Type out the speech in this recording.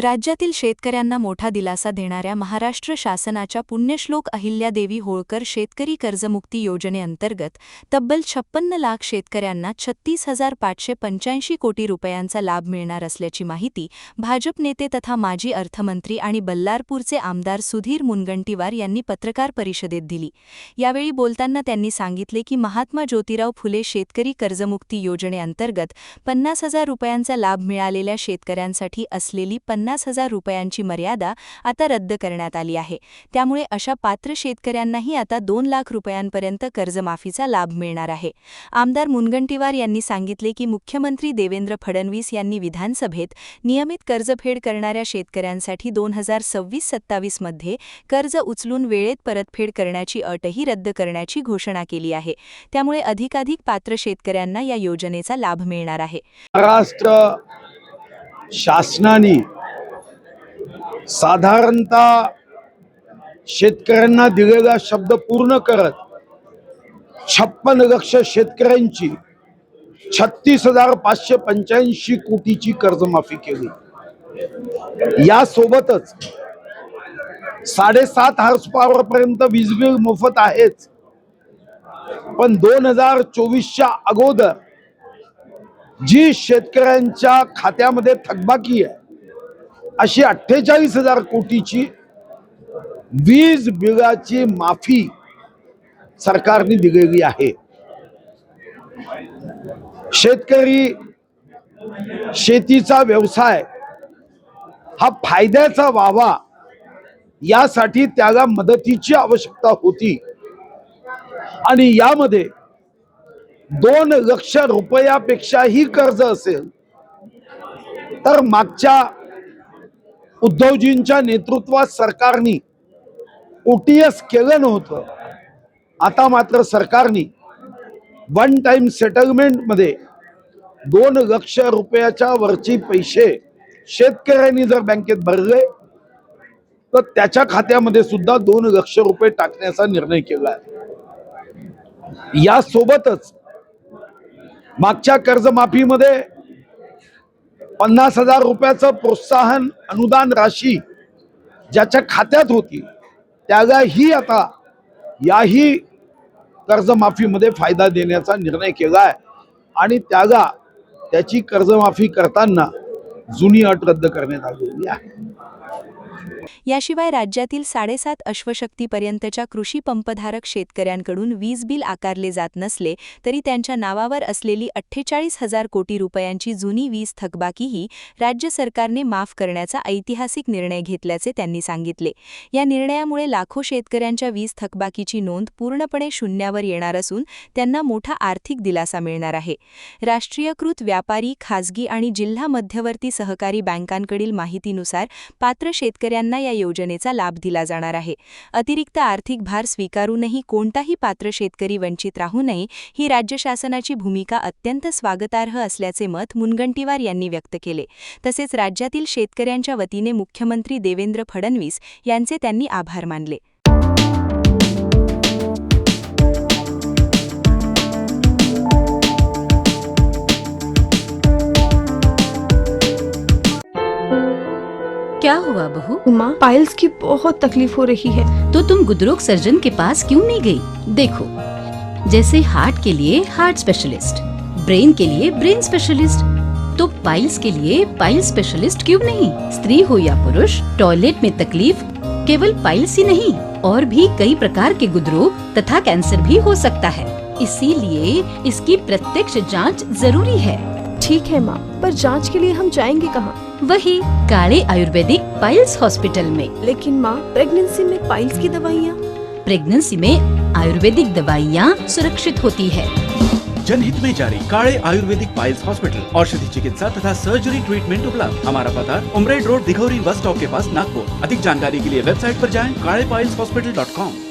राज्यातील शेतकऱ्यांना मोठा दिलासा देणाऱ्या महाराष्ट्र शासनाच्या पुण्यश्लोक अहिल्यादेवी होळकर शेतकरी कर्जमुक्ती योजनेअंतर्गत तब्बल 56 लाख शेतकऱ्यांना 36,585 कोटी रुपयांचा लाभ मिळणार असल्याची माहिती भाजप नेते तथा माजी अर्थमंत्री आणि बल्लारपूरचे आमदार सुधीर मुनगंटीवार यांनी पत्रकार परिषदेत दिली। यावेळी बोलताना त्यांनी सांगितले की महात्मा ज्योतिराव फुले शेतकरी कर्जमुक्ती योजनेअंतर्गत 50,000 रुपयांचा लाभ मिळालेल्या शेतकऱ्यांसाठी असलेली 50,000 रुपयांची मर्यादा आता रद्द करण्यात आली आहे। त्यामुळे अशा पात्र शेतकऱ्यांनाही आता 2 लाख रुपयांपर्यंत कर्जमाफीचा लाभ मिळणार आहे। आमदार मुनगंटीवार यांनी सांगितले की मुख्यमंत्री देवेंद्र फडणवीस यांनी विधानसभेत नियमित कर्जफेड करणाऱ्या शेतकऱ्यांसाठी 2026-27 मध्ये कर्ज उचलून वेळेत परतफेड करण्याची अटही रद्द करण्याची घोषणा केली आहे। त्यामुळे अधिकाधिक पात्र शेतकऱ्यांना या योजनेचा लाभ मिळणार आहे। महाराष्ट्र शासनाने साधारणतः शेतकऱ्यांना दिलेला शब्द पूर्ण करत 56 लाख शेतकऱ्यांची 36,585 कोटीची कर्जमाफी केली। यासोबतच 7.5 हॉर्स पॉवर पर्यंत वीज बिल मोफत आहेच, पण 2024च्या अगोदर जी शेतकऱ्यांच्या खात्यामध्ये थकबाकी आहे अशी 48,000 कोटीची वीज बिलाची माफी सरकारने दिलेली आहे। शेतकरी शेतीचा व्यवसाय हा फायद्याचा व्हावा यासाठी त्याला मदतीची आवश्यकता होती आणि यामध्ये 2 लाख रुपयापेक्षाही कर्ज असेल तर मागच्या उद्धवजींच्या नेतृत्वात सरकारने ओटीएस केलं नव्हतं। आता मात्र सरकारने वन टाइम सेटलमेंट मध्ये 2 लाख रुपयाच्या वरची पैसे शेतकऱ्यांनी जर बँकेत भरले तर त्याच्या खात्यामध्ये सुद्धा 2 लाख रुपये टाकण्याचा निर्णय केला आहे। यासोबतच मागच्या कर्जमाफीमध्ये 50,000 रुपयाचं प्रोत्साहन अनुदान राशी ज्याच्या खात्यात होती त्यालाही आता याही कर्जमाफीमध्ये फायदा देण्याचा निर्णय केला आहे आणि त्याला त्याची कर्जमाफी करताना जुनी अट रद्द करण्यात आलेली आहे। याशिवाय राज्यातील 7.5 अश्वशक्तीपर्यंतच्या कृषी पंपधारक शेतकऱ्यांकडून वीज बिल आकारले जात नसले तरी त्यांच्या नावावर असलेली 48,000 कोटी रुपयांची जुनी वीज थकबाकीही राज्य सरकारने माफ करण्याचा ऐतिहासिक निर्णय घेतल्याचे त्यांनी सांगितले। या निर्णयामुळे लाखो शेतकऱ्यांच्या वीज थकबाकीची नोंद पूर्णपणे शून्यावर येणार असून त्यांना मोठा आर्थिक दिलासा मिळणार आहे। राष्ट्रीयकृत व्यापारी, खासगी आणि जिल्हा मध्यवर्ती सहकारी बँकांकडील माहितीनुसार पात्र शेतकऱ्यांना या योजनेचा लाभ दिला जाणार आहे। अतिरिक्त आर्थिक भार स्वीकारूनही कोणताही पात्र शेतकरी वंचित राहू नये ही राज्य शासनाची भूमिका अत्यंत स्वागतार्ह असल्याचे मत मुनगंटीवार यांनी व्यक्त केले। तसेच राज्यातील शेतकऱ्यांच्या वतीने मुख्यमंत्री देवेंद्र फडणवीस यांचे त्यांनी आभार मानले। क्या हुआ बहू? माँ, पाइल्स की बहुत तकलीफ हो रही है। तो तुम गुदरोग सर्जन के पास क्यों नहीं गई? देखो, जैसे हार्ट के लिए हार्ट स्पेशलिस्ट, ब्रेन के लिए ब्रेन स्पेशलिस्ट, तो पाइल्स के लिए पाइल्स स्पेशलिस्ट क्यों नहीं? स्त्री हो या पुरुष, टॉयलेट में तकलीफ केवल पाइल्स ही नहीं और भी कई प्रकार के गुदरोग तथा कैंसर भी हो सकता है। इसीलिए इसकी प्रत्यक्ष जांच जरूरी है। ठीक है माँ, पर जांच के लिए हम जाएंगे कहाँ? वही काले आयुर्वेदिक पाइल्स हॉस्पिटल में। लेकिन माँ, प्रेगनेंसी में पाइल्स की दवाइयाँ? प्रेगनेंसी में आयुर्वेदिक दवाइयाँ सुरक्षित होती है। जनहित में जारी काले आयुर्वेदिक पाइल्स हॉस्पिटल, औषधि चिकित्सा तथा सर्जरी ट्रीटमेंट उपलब्ध। हमारा पता उमरेड रोड, दिघौरी बस स्टॉप के पास, नागपुर। अधिक जानकारी के लिए वेबसाइट पर जाएं kalepileshhospital.com।